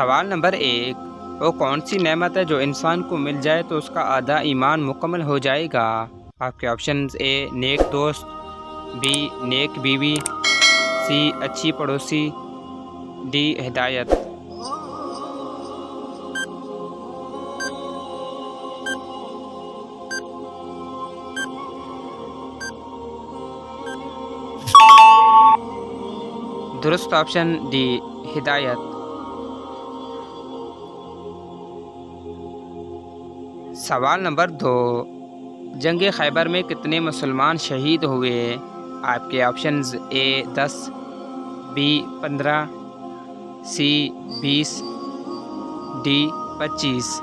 सवाल नंबर 1। वो कौन सी नेमत है जो इंसान को मिल जाए तो उसका आधा ईमान मुकम्मल हो जाएगा? आपके ऑप्शंस: ए नेक दोस्त, बी नेक बीवी, सी अच्छी पड़ोसी, डी हिदायत। दुरुस्त ऑप्शन डी हिदायत। सवाल नंबर 2। जंग खैबर में कितने मुसलमान शहीद हुए? आपके ऑप्शंस: ए 10, बी 15, सी 20, डी 25।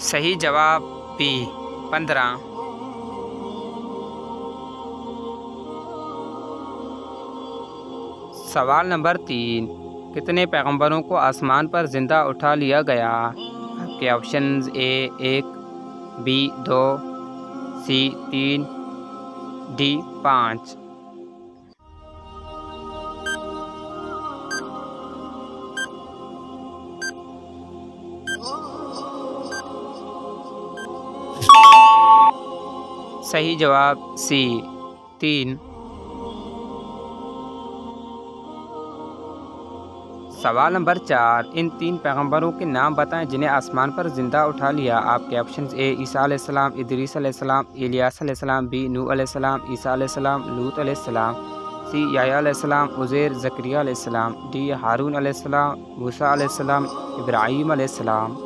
सही जवाब बी 15। सवाल नंबर 3। कितने पैगंबरों को आसमान पर ज़िंदा उठा लिया गया? आपके ऑप्शंस: ए 1, बी 2, सी 3, डी 5। सही जवाब सी 3। सवाल नंबर 4। इन 3 पैगंबरों के नाम बताएं जिन्हें आसमान पर ज़िंदा उठा लिया। आपके ऑप्शंस: ए ईसा अलैहिस्सलाम, इदरीस अलैहिस्सलाम, इलियास अलैहिस्सलाम, बी नूह अलैहिस्सलाम, ईसा अलैहिस्सलाम, लूत अलैहिस्सलाम, सी याह्या अलैहिस्सलाम, उज़ैर ज़करिया अलैहिस्सलाम, डी हारून अलैहिस्सलाम, मूसा अलैहिस्सलाम, इब्राहीम अलैहिस्सलाम।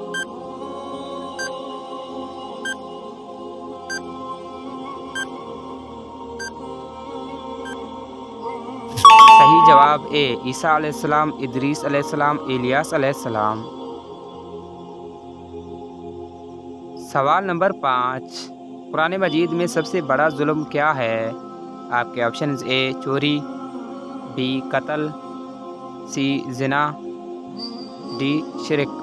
सही जवाब ए ईसा अलैहिस्सलाम, इदरीस अलैहिस्सलाम, इलियास अलैहिस्सलाम। सवाल नंबर 5। कुरान मजीद में सबसे बड़ा जुल्म क्या है? आपके ऑप्शंस: ए चोरी, बी कत्ल, सी जिना, डी शिरक।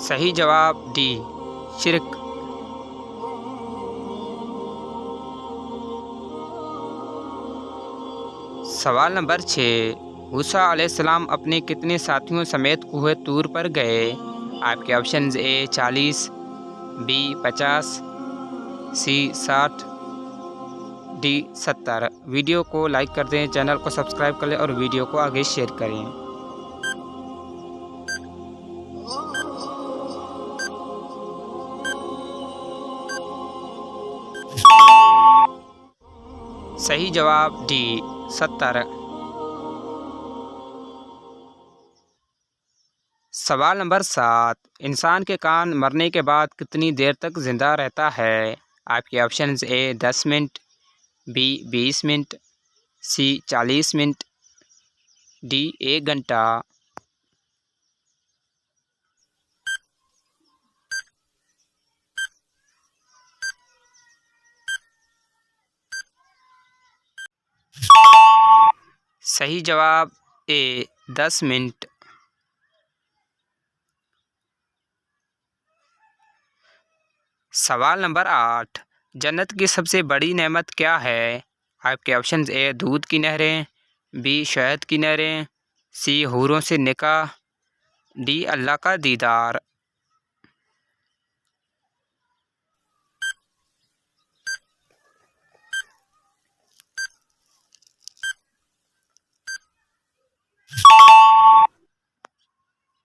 सही जवाब डी शिरक। सवाल नंबर 6। मूसा अलैहिस्सलाम अपने कितने साथियों समेत कोहे तूर पर गए? आपके ऑप्शंस: ए 40, बी 50, सी 60, डी 70। वीडियो को लाइक कर दें, चैनल को सब्सक्राइब कर लें और वीडियो को आगे शेयर करें। सही जवाब डी 70। सवाल नंबर 7। इंसान के कान मरने के बाद कितनी देर तक ज़िंदा रहता है? आपके ऑप्शंस: ए 10 मिनट, बी 20 मिनट, सी 40 मिनट, डी 1 घंटा। सही जवाब ए 10 मिनट। सवाल नंबर 8। जन्नत की सबसे बड़ी नेमत क्या है? आपके ऑप्शंस: ए दूध की नहरें, बी शहद की नहरें, सी हूरों से निकाह, डी अल्लाह का दीदार।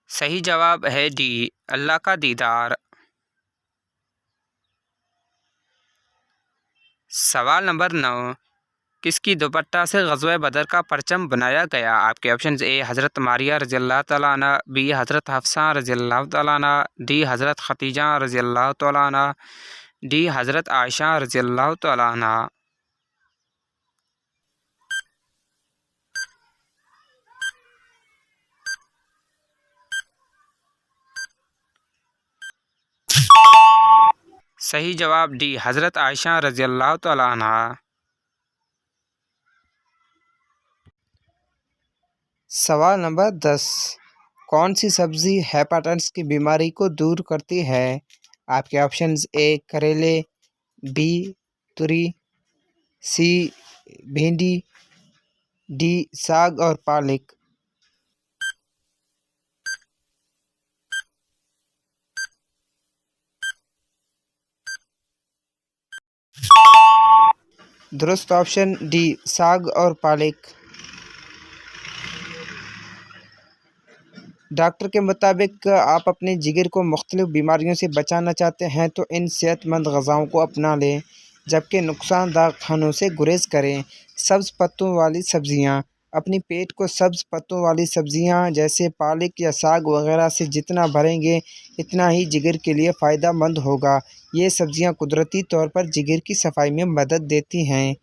सही जवाब है डी अल्लाह का दीदार। सवाल नंबर 9। किसकी दुपट्टा से ग़ज़वे बदर का परचम बनाया गया? आपके ऑप्शंस: ए हज़रत मारिया रज़ियल्लाहु तआला अन्हा, बी हज़रत हफ्सा रज़ियल्लाहु तआला अन्हा, डी हज़रत खतीजा रज़ियल्लाहु तआला अन्हा, डी हज़रत आयशा रज़ियल्लाहु तआला अन्हा। सही जवाब डी हज़रत आयशा रज़ी अल्लाह तआला अन्हा। सवाल नंबर 10, कौन सी सब्ज़ी हेपेटाइटिस की बीमारी को दूर करती है? आपके ऑप्शंस ए करेले, बी तुरी, सी भिंडी, डी साग और पालक। दुरुस्त ऑप्शन डी साग और पालक। डॉक्टर के मुताबिक आप अपने जिगर को मुख्तलिफ बीमारियों से बचाना चाहते हैं तो इन सेहतमंद ग़िज़ाओं को अपना लें, जबकि नुकसानदायक खानों से गुरेज करें। सब्ज़ पत्तों वाली सब्ज़ियाँ, अपनी पेट को सब्ज़ पत्तों वाली सब्ज़ियाँ जैसे पालक या साग वगैरह से जितना भरेंगे इतना ही जिगर के लिए फ़ायदेमंद होगा। ये सब्ज़ियाँ कुदरती तौर पर जिगर की सफाई में मदद देती हैं।